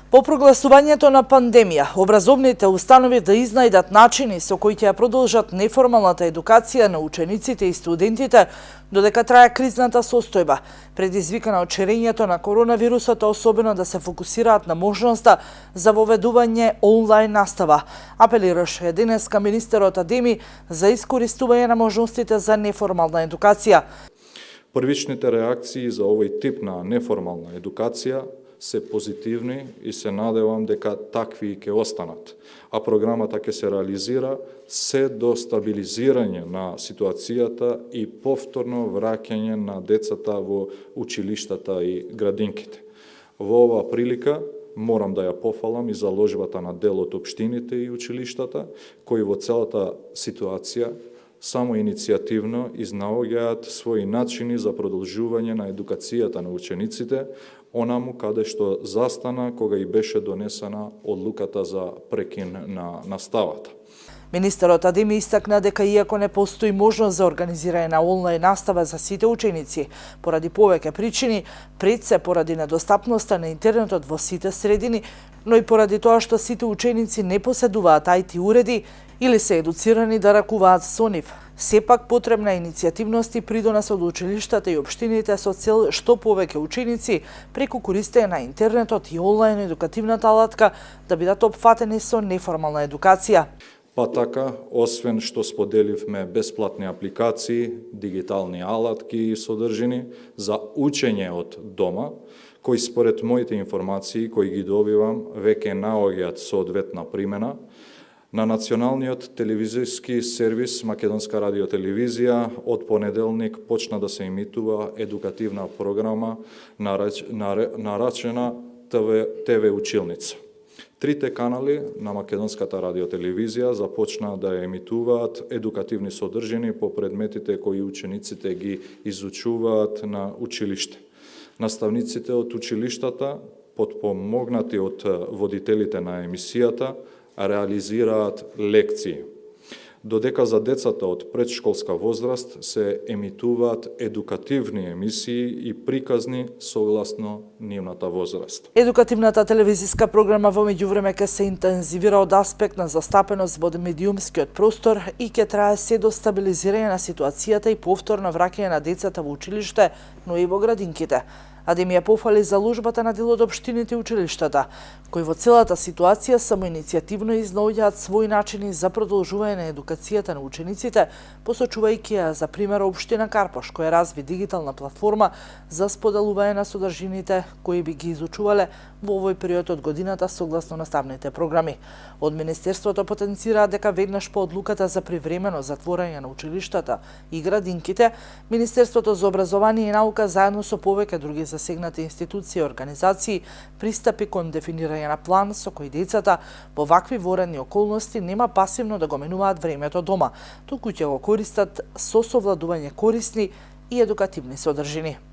По прогласувањето на пандемија, образовните установи да изнајдат начини со кои ќе ја продолжат неформалната едукација на учениците и студентите додека трае кризната состојба, предизвикана од ширењето на коронавирусот, особено да се фокусираат на можноста за воведување онлайн настава. Апелираше денеска министерот Адеми за искористување на можностите за неформална едукација. Првичните реакции за овој тип на неформална едукација се позитивни и се надевам дека такви ќе останат. А програмата ќе се реализира се до стабилизирање на ситуацијата и повторно враќање на децата во училиштата и градинките. Во оваа прилика морам да ја пофалам и заложбата на дел од општините и училиштата, кои во целата ситуација само иницијативно изнаоѓаат своји начини за продолжување на едукацијата на учениците, онаму каде што застана кога и беше донесена одлуката за прекин на наставата. Министерот Адеми истакна дека иако не постои можност за организирање на онлайн настава за сите ученици, поради повеќе причини, пред се поради недостапноста на интернетот во сите средини, но и поради тоа што сите ученици не поседуваат IT уреди или се едуцирани да ракуваат со нив. Сепак потребна иницијативност и придонес од училиштата и општините со цел што повеќе ученици преку користење на интернетот и онлайн едукативната алатка да бидат опфатени со неформална едукација. Па така, освен што споделивме бесплатни апликации, дигитални алатки и содржини за учење од дома, кои според моите информации кои ги добивам веќе наоѓаат соодветна примена, на националниот телевизиски сервис Македонска радиотелевизија од понеделник почна да се емитува едукативна програма наречена ТВ Училница. Трите канали на Македонската радиотелевизија започна да емитуваат едукативни содржини по предметите кои учениците ги изучуваат на училиште. Наставниците од училиштата, потпомогнати од водителите на емисијата, реализираат лекции. Додека за децата од предшколска возраст се емитуваат едукативни емисии и приказни согласно нивната возраст. Едукативната телевизиска програма во меѓувреме ќе се интензивира од аспект на застапеност во медиумскиот простор и ќе трае се до стабилизирање на ситуацијата и повторно враќање на децата во училиште, но и во градинките. Адеми ја пофали заложбата на дел од општините и училиштата, кои во целата ситуација самоиницијативно изнаоѓаат своји начини за продолжување на едукацијата на учениците, посочувајќи ја за пример општина Карпош, која разви дигитална платформа за споделување на содржините кои би ги изучувале во овој период од годината согласно наставните програми. Од Министерството потенцираа дека веднаш по одлуката за привремено затворање на училиштата и градинките, Министерството за образование и наука заедно со повеќе други засегнати институции и организации пристапи кон дефинирање на план со кој децата во вакви воредни околности нема пасивно да го менуваат времето дома, туку ќе го користат со совладување корисни и едукативни содржини.